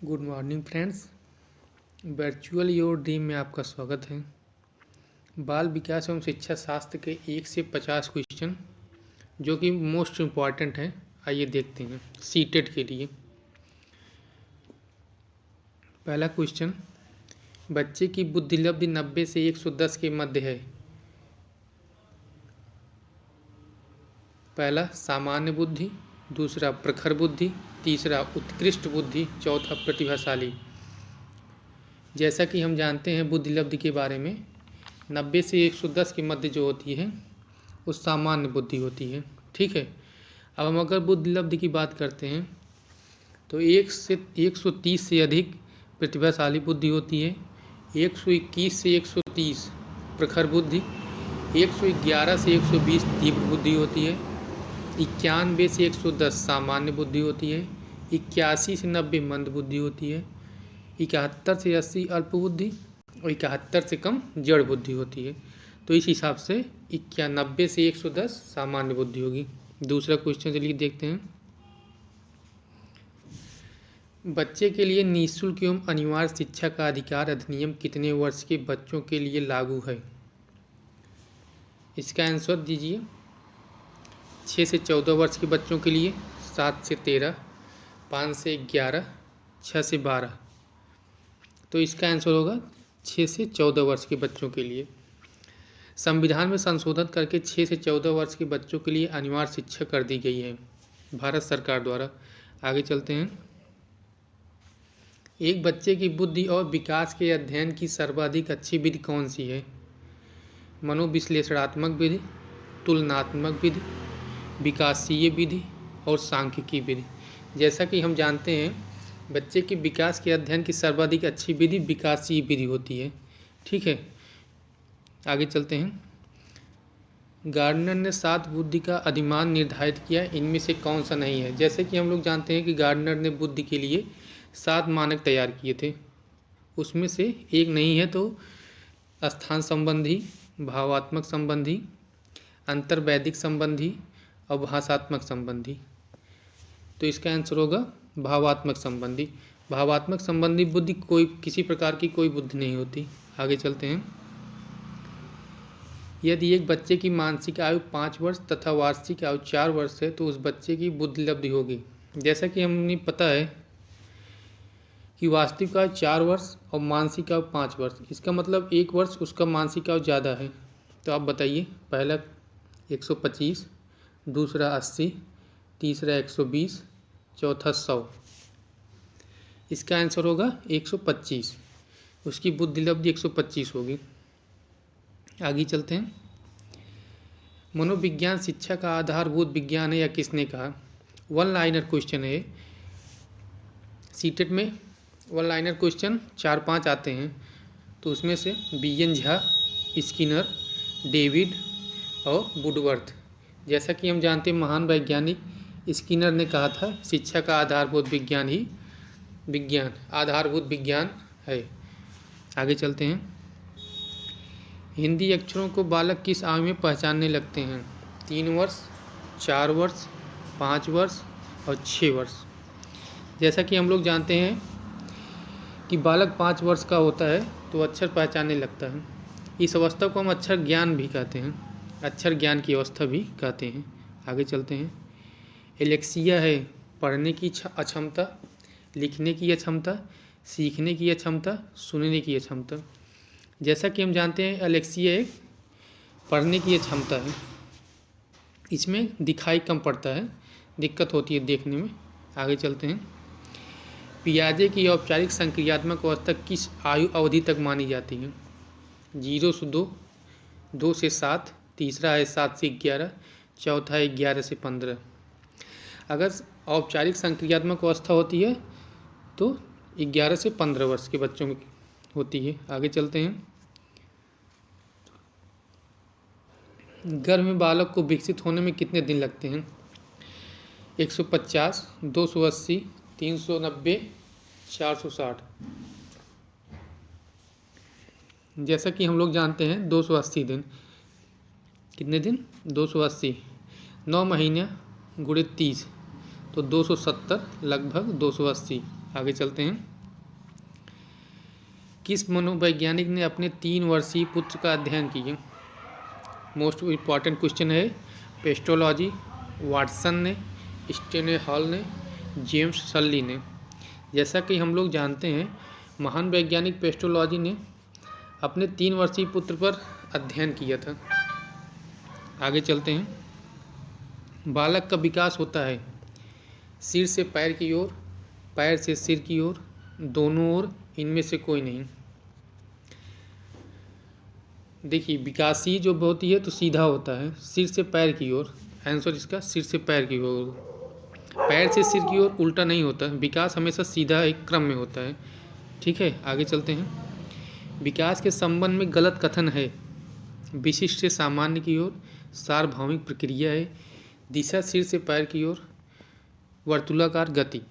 Good morning friends. Virtual your dream में आपका स्वागत है। बाल विकास एवं शिक्षा शास्त्र के 1 से 50 क्वेश्चन जो कि मोस्ट इम्पॉर्टेंट हैं, आइए देखते हैं सीटेट के लिए। पहला क्वेश्चन, बच्चे की बुद्धिलब्धि 90 से 110 के मध्य है। पहला सामान्य बुद्धि, दूसरा प्रखर बुद्धि, तीसरा उत्कृष्ट बुद्धि, चौथा प्रतिभाशाली। जैसा कि हम जानते हैं बुद्धिलब्धि के बारे में, 90 से 110 के मध्य जो होती है वो सामान्य बुद्धि होती है। ठीक है। अब हम अगर बुद्धिलब्धि की बात करते हैं तो 130 से अधिक प्रतिभाशाली बुद्धि होती है, 121 से 130 प्रखर बुद्धि, 111 से 120 तीव्र बुद्धि होती है, 91 से 110 सामान्य बुद्धि होती है, 81 से 90 मंद बुद्धि होती है, 71 से 80 अल्प बुद्धि और 71 से कम जड़ बुद्धि होती है। तो इस हिसाब से 91 से 110 सामान्य बुद्धि होगी। दूसरा क्वेश्चन चलिए देखते हैं। बच्चे के लिए निःशुल्क एवं अनिवार्य शिक्षा का अधिकार अधिनियम कितने वर्ष के बच्चों के लिए लागू है? इसका आंसर दीजिए। 6 से 14 वर्ष के बच्चों के लिए, 7 से 13, 5 से 11, 6 से 12। तो इसका आंसर होगा 6 से 14 वर्ष के बच्चों के लिए। संविधान में संशोधन करके 6 से 14 वर्ष के बच्चों के लिए अनिवार्य शिक्षा कर दी गई है भारत सरकार द्वारा। आगे चलते हैं। एक बच्चे की बुद्धि और विकास के अध्ययन की सर्वाधिक अच्छी विधि कौन सी है? मनोविश्लेषणात्मक विधि, तुलनात्मक विधि, विकासीय विधि और सांख्यिकी विधि। जैसा कि हम जानते हैं बच्चे के विकास के अध्ययन की सर्वाधिक अच्छी विधि विकासीय विधि होती है। ठीक है। आगे चलते हैं। गार्डनर ने 7 बुद्धि का अधिमान निर्धारित किया, इनमें से कौन सा नहीं है? जैसे कि हम लोग जानते हैं कि गार्डनर ने बुद्धि के लिए 7 मानक तैयार किए थे, उसमें से एक नहीं है। तो स्थान संबंधी, भावात्मक संबंधी, अंतर्वैदिक संबंधी और भाषात्मक संबंधी। तो इसका आंसर होगा भावात्मक संबंधी। भावात्मक संबंधी बुद्धि कोई किसी प्रकार की कोई बुद्धि नहीं होती। आगे चलते हैं। यदि एक बच्चे की मानसिक आयु 5 वर्ष तथा वार्षिक आयु 4 वर्ष है तो उस बच्चे की बुद्धिलब्धि होगी। जैसा कि हमें पता है कि वास्तविक आयु 4 वर्ष और मानसिक आयु 5 वर्ष, इसका मतलब 1 वर्ष उसका मानसिक आयु ज़्यादा है। तो आप बताइए। पहला 125, दूसरा 80, तीसरा 120, चौथा 100। इसका आंसर होगा 125। उसकी बुद्धिलब्धि 125 होगी। आगे चलते हैं। मनोविज्ञान शिक्षा का आधारभूत विज्ञान है या किसने कहा? वन लाइनर क्वेश्चन है। सीटेट में वन लाइनर क्वेश्चन 4-5 आते हैं, तो उसमें से बी.एन. झा, स्किनर, डेविड और वुडवर्थ। जैसा कि हम जानते हैं महान वैज्ञानिक स्किनर ने कहा था शिक्षा का आधारभूत विज्ञान ही आधारभूत विज्ञान है। आगे चलते हैं। हिंदी अक्षरों को बालक किस आयु में पहचानने लगते हैं? 3 वर्ष, 4 वर्ष, 5 वर्ष और 6 वर्ष। जैसा कि हम लोग जानते हैं कि बालक 5 वर्ष का होता है तो अक्षर पहचानने लगता है। इस अवस्था को हम अक्षर ज्ञान भी कहते हैं, अक्षर ज्ञान की अवस्था भी कहते हैं। आगे चलते हैं। एलेक्सिया है पढ़ने की अक्षमता, लिखने की अक्षमता, सीखने की अक्षमता, सुनने की अक्षमता। जैसा कि हम जानते हैं एलेक्सिया एक पढ़ने की क्षमता है, इसमें दिखाई कम पड़ता है, दिक्कत होती है देखने में। आगे चलते हैं। पियाजे की औपचारिक संक्रियात्मक अवस्था किस आयु अवधि तक मानी जाती है? 0 से 2, 2 से 7, तीसरा है 7 से 11, चौथा है 11 से 15। अगर औपचारिक संक्रियात्मक अवस्था होती है तो 11 से 15 वर्ष के बच्चों में होती है। आगे चलते हैं। गर्भ में बालक को विकसित होने में कितने दिन लगते हैं? 150, 280, 390, 460। जैसा कि हम लोग जानते हैं 280 दिन। कितने दिन? 280, 9 महीने गुणे 30 तो 270 लगभग 280। आगे चलते हैं। किस मनोवैज्ञानिक ने अपने 3 वर्षीय पुत्र का अध्ययन किया? मोस्ट इम्पॉर्टेंट क्वेश्चन है। पेस्टोलॉजी, वाटसन ने, स्टेनहॉल ने, जेम्स सल्ली ने। जैसा कि हम लोग जानते हैं, महान वैज्ञानिक पेस्टोलॉजी ने अपने 3 वर्षीय पुत्र पर अध्ययन किया था। आगे चलते हैं। बालक का विकास होता है सिर से पैर की ओर, पैर से सिर की ओर, दोनों ओर, इनमें से कोई नहीं। देखिए, विकासी जो होती है तो सीधा होता है, सिर से पैर की ओर। आंसर इसका सिर से पैर की ओर। पैर से सिर की ओर उल्टा नहीं होता, विकास हमेशा सीधा एक क्रम में होता है। ठीक है, आगे चलते हैं। विकास के संबंध में गलत कथन है। विशिष्ट से सामान्य की ओर, सार्वभौमिक प्रक्रिया है, दिशा सिर से पैर की ओर, वर्तुलाकार गति।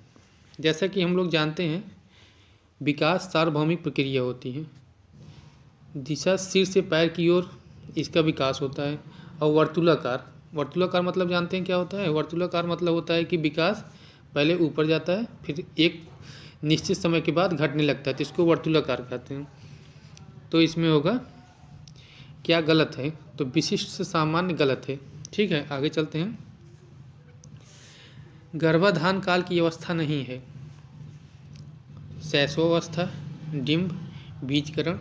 जैसा कि हम लोग जानते हैं, विकास सार्वभौमिक प्रक्रिया होती है। दिशा सिर से पैर की ओर इसका विकास होता है। और वर्तुलाकार, वर्तुलाकार मतलब जानते हैं क्या होता है? वर्तुलाकार मतलब होता है कि विकास पहले ऊपर जाता है, फिर एक निश्चित समय के बाद घटने लगता है, तो इसको वर्तुलाकार कहते हैं। तो इसमें होगा क्या गलत है? तो विशिष्ट से सामान्य गलत है। ठीक है, आगे चलते हैं। गर्भाधान काल की अवस्था नहीं है। शैशवावस्था, डिंब, बीजकरण,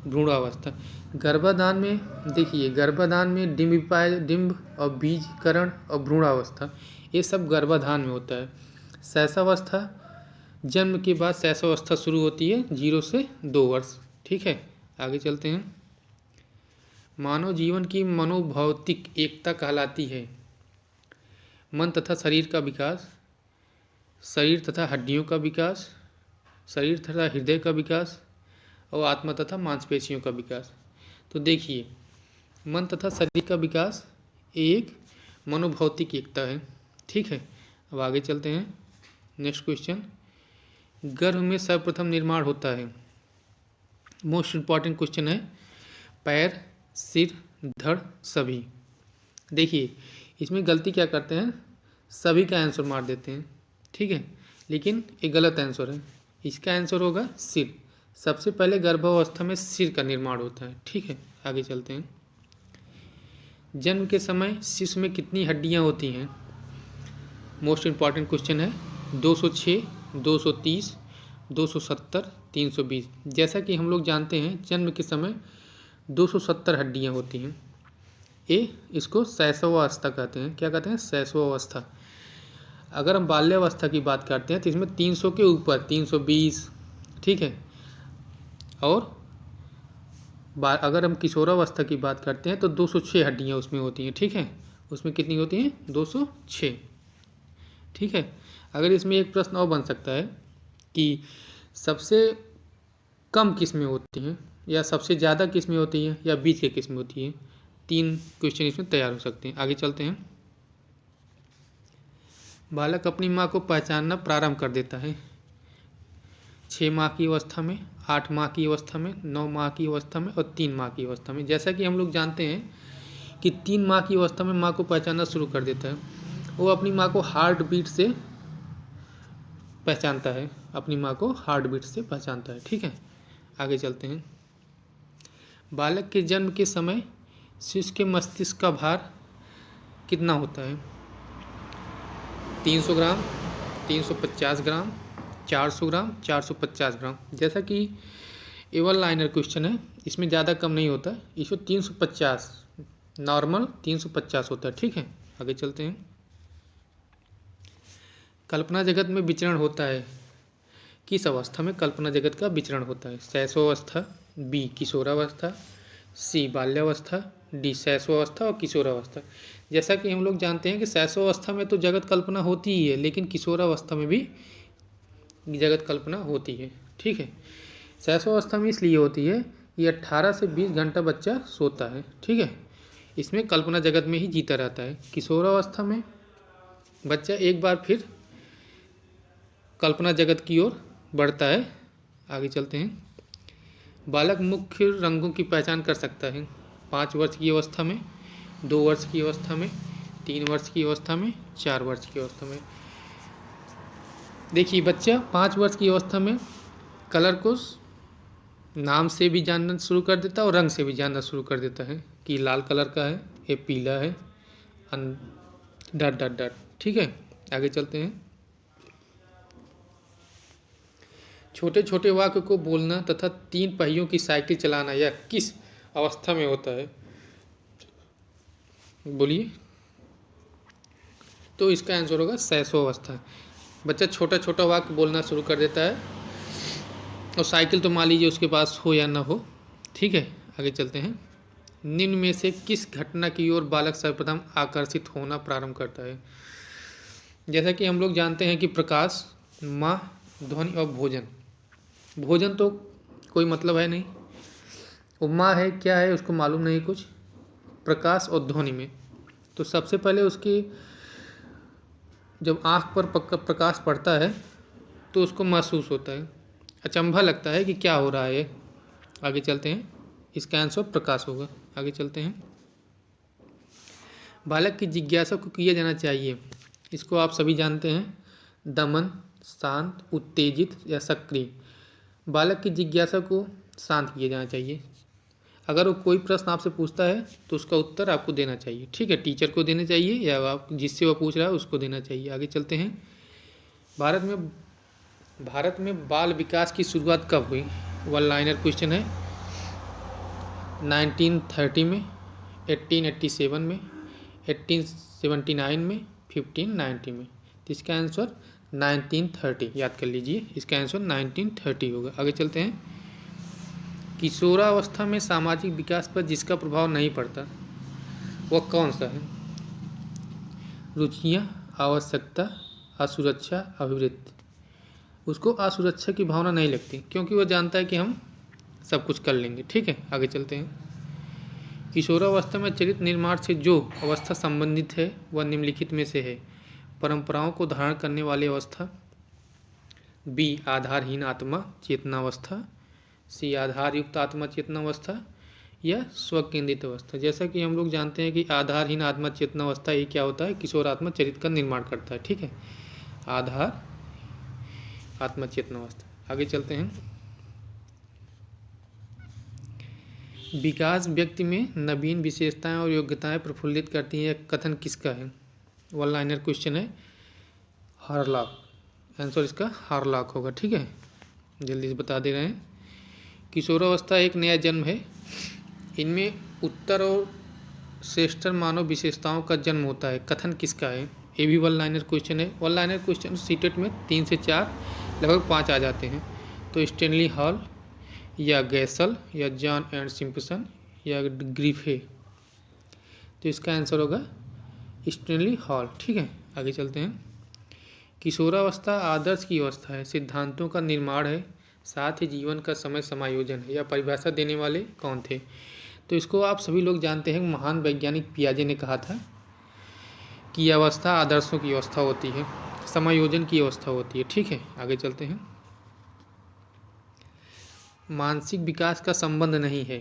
भ्रूणावस्था। गर्भाधान में देखिए, गर्भाधान में डिंब और बीजकरण और भ्रूणावस्था, ये सब गर्भाधान में होता है। शैशवावस्था, जन्म के बाद शैशवावस्था शुरू होती है 0 से 2 वर्ष। ठीक है, आगे चलते हैं। मानव जीवन की मनोभौतिक एकता कहलाती है मन तथा शरीर का विकास, शरीर तथा हड्डियों का विकास, शरीर तथा हृदय का विकास और आत्मा तथा मांसपेशियों का विकास। तो देखिए, मन तथा शरीर का विकास एक मनोभौतिक एकता है। ठीक है, अब आगे चलते हैं। नेक्स्ट क्वेश्चन, गर्भ में सर्वप्रथम निर्माण होता है। मोस्ट इम्पॉर्टेंट क्वेश्चन है। पैर, सिर, धड़, सभी। देखिए, इसमें गलती क्या करते हैं, सभी का आंसर मार देते हैं। ठीक है, लेकिन ये गलत आंसर है। इसका आंसर होगा सिर। सबसे पहले गर्भावस्था में सिर का निर्माण होता है। ठीक है, आगे चलते हैं। जन्म के समय शिशु में कितनी हड्डियां होती हैं? मोस्ट इम्पॉर्टेंट क्वेश्चन है। 206, 230, 270, 320। जैसा कि हम लोग जानते हैं, जन्म के समय 270 हड्डियां होती हैं। इसको शैशवावस्था कहते हैं। क्या कहते हैं? शैशवावस्था। अगर हम बाल्यावस्था की बात करते हैं तो इसमें 300 के ऊपर 320। ठीक है, और अगर हम किशोरावस्था की बात करते हैं तो 206 हड्डियां उसमें होती हैं। ठीक है, उसमें कितनी होती हैं? 206। ठीक है, अगर इसमें एक प्रश्न और बन सकता है कि सबसे कम किस्में होती हैं या सबसे ज़्यादा किस्में होती हैं या बीच की किस्में होती हैं। 3 क्वेश्चन इसमें तैयार हो सकते हैं। आगे चलते हैं। बालक अपनी माँ को पहचानना प्रारंभ कर देता है 6 माह की अवस्था में, 8 माह की अवस्था में, 9 माह की अवस्था में और 3 माह की अवस्था में। जैसा कि हम लोग जानते हैं कि 3 माह की अवस्था में माँ को पहचानना शुरू कर देता है। वो अपनी माँ को हार्ट बीट से पहचानता है, अपनी माँ को हार्ट बीट से पहचानता है। ठीक है, आगे चलते हैं। बालक के जन्म के समय शिशु के मस्तिष्क का भार कितना होता है? 300 ग्राम, 350 ग्राम, 400 ग्राम, 450 ग्राम। जैसा कि एवन लाइनर क्वेश्चन है, इसमें ज़्यादा कम नहीं होता, इसमें 350 नॉर्मल 350 होता है। ठीक है, आगे चलते हैं। कल्पना जगत में विचरण होता है। किस अवस्था में कल्पना जगत का विचरण होता है? शैशवावस्था, बी किशोरावस्था, सी बाल्यावस्था, डी शैशवावस्था और किशोरावस्था। जैसा कि हम लोग जानते हैं कि शैशवावस्था में तो जगत कल्पना होती ही है, लेकिन किशोरावस्था में भी जगत कल्पना होती है। ठीक है, शैशवावस्था में इसलिए होती है कि 18 से 20 घंटा बच्चा सोता है। ठीक है, इसमें कल्पना जगत में ही जीता रहता है। किशोरावस्था में बच्चा एक बार फिर कल्पना जगत की ओर बढ़ता है। आगे चलते हैं। बालक मुख्य रंगों की पहचान कर सकता है 5 वर्ष की अवस्था में, 2 वर्ष की अवस्था में, 3 वर्ष की अवस्था में, 4 वर्ष की अवस्था में। देखिए, बच्चा 5 वर्ष की अवस्था में कलर को नाम से भी जानना शुरू कर देता है और रंग से भी जानना शुरू कर देता है कि लाल कलर का है, ये पीला है, डट डट डट। ठीक है, आगे चलते हैं। छोटे छोटे वाक्य को बोलना तथा 3 पहियों की साइकिल चलाना यह किस अवस्था में होता है? बोलिए। तो इसका आंसर होगा शैशवावस्था। बच्चा छोटा छोटा वाक्य बोलना शुरू कर देता है और साइकिल तो मान लीजिए उसके पास हो या ना हो। ठीक है, आगे चलते हैं। निम्न में से किस घटना की ओर बालक सर्वप्रथम आकर्षित होना प्रारंभ करता है? जैसा कि हम लोग जानते हैं कि प्रकाश, माँ, ध्वनि और भोजन। भोजन तो कोई मतलब है नहीं, वो माँ है क्या है उसको मालूम नहीं कुछ। प्रकाश और ध्वनि में तो सबसे पहले उसकी जब आँख पर प्रकाश पड़ता है तो उसको महसूस होता है, अचंभा लगता है कि क्या हो रहा है। आगे चलते हैं, इसका आंसर प्रकाश होगा। आगे चलते हैं। बालक की जिज्ञासा को किया जाना चाहिए, इसको आप सभी जानते हैं। दमन, शांत, उत्तेजित या सक्रिय। बालक की जिज्ञासा को शांत किया जाना चाहिए। अगर वो कोई प्रश्न आपसे पूछता है तो उसका उत्तर आपको देना चाहिए। ठीक है, टीचर को देना चाहिए या आप जिससे वो पूछ रहा है उसको देना चाहिए। आगे चलते हैं। भारत में बाल विकास की शुरुआत कब हुई? वन लाइनर क्वेश्चन है। 1930 में, 1887 में, 1879 में, 1590 में। तो इसका आंसर 1930 याद कर लीजिए। इसका आंसर 1930 होगा। आगे चलते हैं। किशोरावस्था में सामाजिक विकास पर जिसका प्रभाव नहीं पड़ता वह कौन सा है? रुचियाँ, आवश्यकता, असुरक्षा, अभिवृत्ति। उसको असुरक्षा की भावना नहीं लगती क्योंकि वह जानता है कि हम सब कुछ कर लेंगे। ठीक है, आगे चलते हैं। किशोरावस्था में चरित्र निर्माण से जो अवस्था संबंधित है वह निम्नलिखित में से है? परंपराओं को धारण करने वाली अवस्था, बी आधारहीन आत्मा चेतनावस्था, सी आधार युक्त आत्मा चेतनावस्था या स्वकेंद्रित अवस्था। जैसा कि हम लोग जानते हैं कि आधारहीन आत्मा चेतनावस्था ये क्या होता है? किशोर आत्मा चरित्र का निर्माण करता है। ठीक है, आधार आत्मा चेतनावस्था। आगे चलते हैं। विकास व्यक्ति में नवीन विशेषताएं और योग्यताएं प्रफुल्लित करती हैं, यह कथन किसका है? वन लाइनर क्वेश्चन है। हार्लॉक। आंसर इसका हार्लॉक होगा। ठीक है, जल्दी से बता दे रहे हैं। किशोरावस्था एक नया जन्म है, इनमें उत्तर और श्रेष्ठतर मानव विशेषताओं का जन्म होता है, कथन किसका है? ये भी वन लाइनर क्वेश्चन है। वन लाइनर क्वेश्चन सीटेट में 3 से 4 लगभग 5 आ जाते हैं। तो स्टैनली हॉल या गैसल या जॉन एंड सिम्पसन या ग्रिफे। तो इसका आंसर होगा स्टैनली हॉल। ठीक है, आगे चलते हैं। किशोरावस्था आदर्श की अवस्था है, सिद्धांतों का निर्माण है, साथ ही जीवन का समय समायोजन है। यह परिभाषा देने वाले कौन थे? तो इसको आप सभी लोग जानते हैं। महान वैज्ञानिक पियाजे ने कहा था कि यह अवस्था आदर्शों की अवस्था होती है, समायोजन की अवस्था होती है। ठीक है, आगे चलते हैं। मानसिक विकास का संबंध नहीं है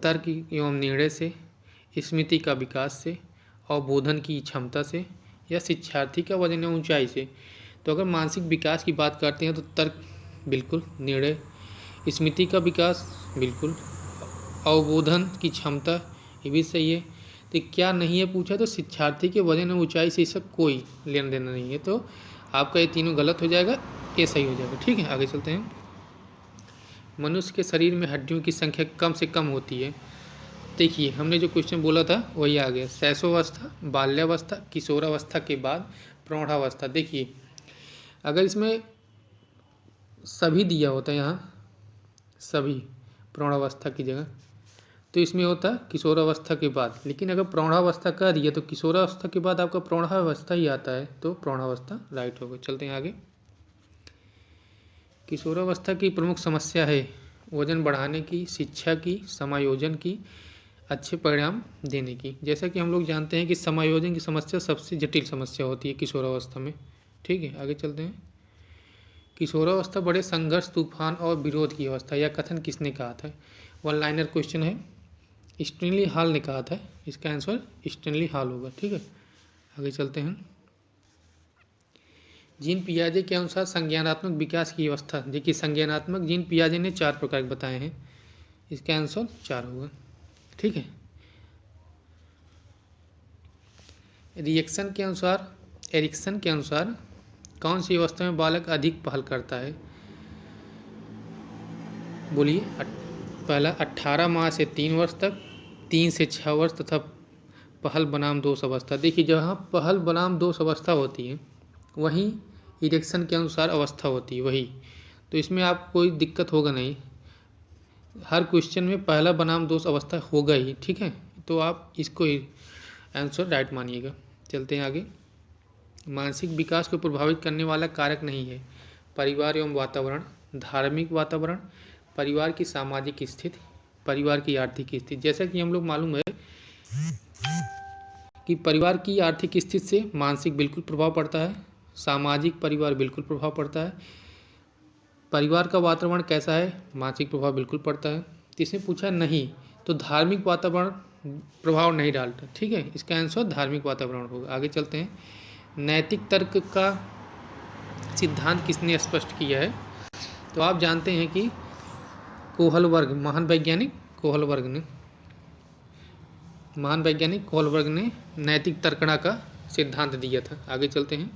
तर्क एवं निर्णय से, स्मृति का विकास से, अवबोधन की क्षमता से या शिक्षार्थी का वजन एवं ऊंचाई से। तो अगर मानसिक विकास की बात करते हैं तो तर्क बिल्कुल, निर्णय, स्मृति का विकास बिल्कुल, अवबोधन की क्षमता ये भी सही है। तो क्या नहीं है पूछा तो शिक्षार्थी के वजन और ऊंचाई से इसका कोई लेना देना नहीं है। तो आपका ये तीनों गलत हो जाएगा, ये सही हो जाएगा। ठीक है, आगे चलते हैं। मनुष्य के शरीर में हड्डियों की संख्या कम से कम होती है। देखिए हमने जो क्वेश्चन बोला था वही आ गया। शैशवावस्था, बाल्यावस्था, किशोरावस्था के बाद प्रौढ़ावस्था। देखिए अगर इसमें सभी दिया होता है, यहाँ सभी प्रौढ़ावस्था की जगह, तो इसमें होता किशोरावस्था के बाद। लेकिन अगर प्रौढ़ावस्था कह दिया तो किशोरावस्था के बाद आपका प्रौढ़ावस्था ही आता है, तो प्रौढ़ावस्था राइट होगा। चलते हैं आगे। किशोरावस्था की प्रमुख समस्या है वजन बढ़ाने की, शिक्षा की, समायोजन की, अच्छे परिणाम देने की। जैसा कि हम लोग जानते हैं कि समायोजन की समस्या सबसे जटिल समस्या होती है किशोरावस्था में। ठीक है, आगे चलते हैं। किशोरावस्था बड़े संघर्ष, तूफान और विरोध की अवस्था, यह कथन किसने कहा था? वन लाइनर क्वेश्चन है। स्टैनली हॉल ने कहा था। इसका आंसर स्टैनली हॉल होगा। ठीक है, आगे चलते हैं। जीन पियाजे के अनुसार संज्ञानात्मक विकास की अवस्था, देखिए संज्ञानात्मक जीन पियाजे ने 4 प्रकार के बताए हैं, इसका आंसर 4 होगा। ठीक है। एरिक्सन के अनुसार कौन सी अवस्था में बालक अधिक पहल करता है? बोलिए। पहला 18 माह से 3 वर्ष तक, 3 से 6 वर्ष तथा पहल बनाम दोष अवस्था। देखिए जहाँ पहल बनाम दोष अवस्था होती है वहीं इरेक्शन के अनुसार अवस्था होती है वही, तो इसमें आप कोई दिक्कत होगा नहीं, हर क्वेश्चन में पहला बनाम दोष अवस्था होगा ही। ठीक है, तो आप इसको ही आंसर राइट मानिएगा। चलते हैं आगे। मानसिक विकास को प्रभावित करने वाला कारक नहीं है परिवार एवं वातावरण, धार्मिक वातावरण, परिवार की सामाजिक स्थिति, परिवार की आर्थिक स्थिति। जैसा कि हम लोग मालूम है कि परिवार की आर्थिक स्थिति से मानसिक बिल्कुल प्रभाव पड़ता है, सामाजिक परिवार बिल्कुल प्रभाव पड़ता है, परिवार का वातावरण कैसा है मानसिक प्रभाव बिल्कुल पड़ता है। तो इसमें पूछा नहीं, तो धार्मिक वातावरण प्रभाव नहीं डालता। ठीक है, इसका आंसर धार्मिक वातावरण होगा। आगे चलते हैं। नैतिक तर्क का सिद्धांत किसने स्पष्ट किया है? तो आप जानते हैं कि कोहलबर्ग, महान वैज्ञानिक कोहलबर्ग ने नैतिक तर्कणा का सिद्धांत दिया था। आगे चलते हैं।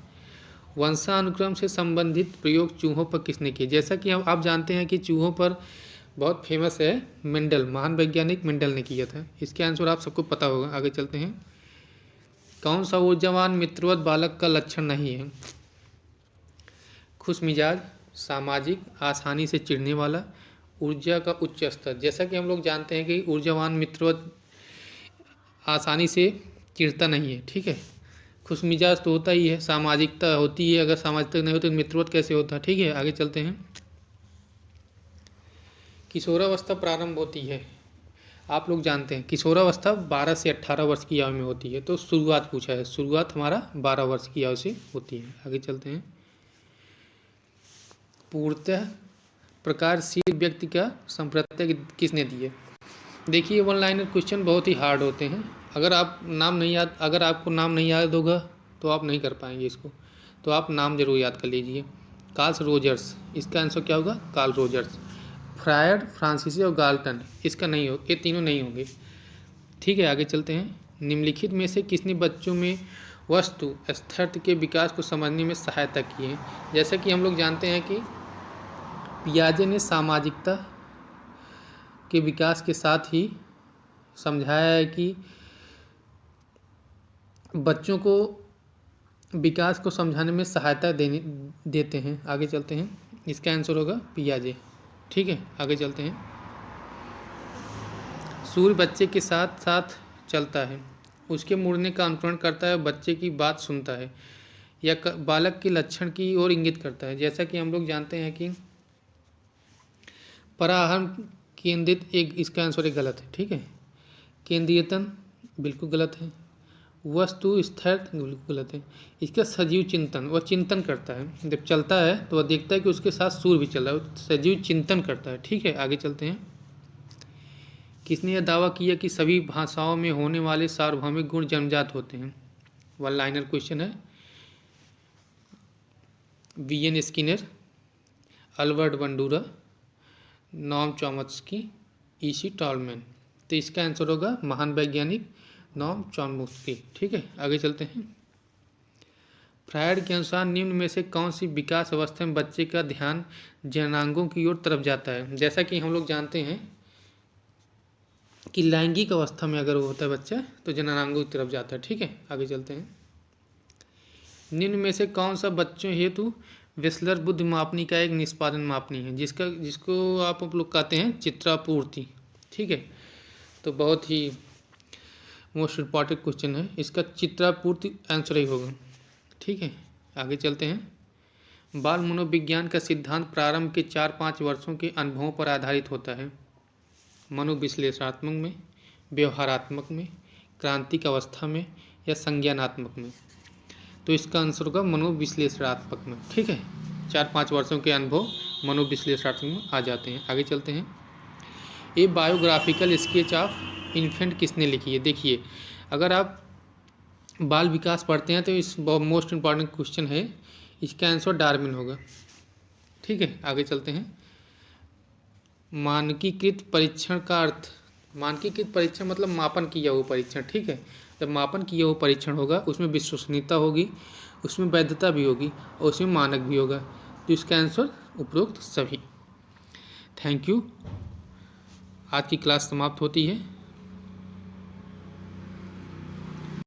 वंशानुक्रम से संबंधित प्रयोग चूहों पर किसने किए? जैसा कि आप जानते हैं कि चूहों पर बहुत फेमस है मेंडल, महान वैज्ञानिक मेंडल ने किया था। इसके आंसर आप सबको पता होगा। आगे चलते हैं। कौन सा ऊर्जावान मित्रवत बालक का लक्षण नहीं है? खुश मिजाज, सामाजिक, आसानी से चिढ़ने वाला, ऊर्जा का उच्च स्तर। जैसा कि हम लोग जानते हैं कि ऊर्जावान मित्रवत आसानी से चिढ़ता नहीं है। ठीक है, खुश मिजाज तो होता ही है, सामाजिकता होती है, अगर सामाजिकता नहीं होती तो मित्रवत कैसे होता है। ठीक है, आगे चलते हैं। किशोरावस्था प्रारंभ होती है, आप लोग जानते हैं किशोरावस्था 12 से 18 वर्ष की आयु में होती है, तो शुरुआत पूछा है, शुरुआत हमारा 12 वर्ष की आयु से होती है। आगे चलते हैं। पूर्णतः प्रकारशील व्यक्ति का संप्रत्यय किसने दिए? देखिए वन लाइनर क्वेश्चन बहुत ही हार्ड होते हैं, अगर आपको नाम नहीं याद होगा तो आप नहीं कर पाएंगे इसको, तो आप नाम जरूर याद कर लीजिए। कार्ल रोजर्स, इसका आंसर क्या होगा? Carl Rogers. फ्रायड, फ्रांसीसी और गाल्टन, इसका नहीं हो, ये तीनों नहीं होंगे। ठीक है, आगे चलते हैं। निम्नलिखित में से किसने बच्चों में वस्तु स्थर्थ के विकास को समझने में सहायता की है? जैसा कि हम लोग जानते हैं कि पियाजे ने सामाजिकता के विकास के साथ ही समझाया है कि बच्चों को विकास को समझाने में सहायता देते हैं। आगे चलते हैं, इसका आंसर होगा पियाजे। ठीक है, आगे चलते हैं। सूर्य बच्चे के साथ साथ चलता है, उसके मुड़ने का अनुकरण करता है, बच्चे की बात सुनता है या बालक के लक्षण की ओर इंगित करता है। जैसा कि हम लोग जानते हैं कि पराहरण केंद्रित, इसका आंसर एक गलत है। ठीक है, केंद्रीयतन बिल्कुल गलत है, वस्तु स्थिर बिल्कुल गलत है। इसका सजीव चिंतन, वह चिंतन करता है, जब चलता है तो वह देखता है कि उसके साथ सूर्य भी चल रहा है, सजीव चिंतन करता है। ठीक है, आगे चलते हैं। किसने यह दावा किया कि सभी भाषाओं में होने वाले सार्वभौमिक गुण जन्मजात होते हैं? वन लाइनर क्वेश्चन है। V N. Skinner, Albert Bandura, Noam Chomsky, E C. Tolman. तो इसका आंसर होगा महान वैज्ञानिक नॉम चॉम्स्की। ठीक है, आगे चलते हैं। फ्रायड के अनुसार निम्न में से कौन सी विकास अवस्था में बच्चे का ध्यान जननांगों की ओर तरफ जाता है? जैसा कि हम लोग जानते हैं कि लैंगिक अवस्था में अगर वो होता है बच्चा तो जननांगों की तरफ जाता है। ठीक है, आगे चलते हैं। निम्न में से कौन सा बच्चों हेतु वेस्लर बुद्ध मापनी का एक निष्पादन मापनी है, जिसको आप लोग कहते हैं चित्रापूर्ति? ठीक है, तो बहुत ही मोस्ट इम्पॉर्टेंट क्वेश्चन है, इसका चित्रापूर्ति आंसर ही होगा। ठीक है, आगे चलते हैं। बाल मनोविज्ञान का सिद्धांत प्रारंभ के 4-5 वर्षों के अनुभवों पर आधारित होता है। मनोविश्लेषणात्मक में, व्यवहारात्मक में, क्रांतिक अवस्था में या संज्ञानात्मक में? तो इसका आंसर होगा मनोविश्लेषणात्मक में। ठीक है, 4-5 वर्षों के अनुभव मनोविश्लेषणात्मक में आ जाते हैं। आगे चलते हैं। ए बायोग्राफिकल स्केच ऑफ इन्फेंट किसने लिखी है? देखिए अगर आप बाल विकास पढ़ते हैं तो इस मोस्ट इम्पॉर्टेंट क्वेश्चन है, इसका आंसर डार्विन होगा। ठीक है, आगे चलते हैं। मानकीकृत परीक्षण का अर्थ, मानकीकृत परीक्षण मतलब मापन किया हुआ परीक्षण। ठीक है, जब मापन किया हुआ परीक्षण होगा उसमें विश्वसनीयता होगी, उसमें वैधता भी होगी और उसमें मानक भी होगा। तो इसका आंसर उपरोक्त सभी। Thank you. आज की क्लास समाप्त होती है।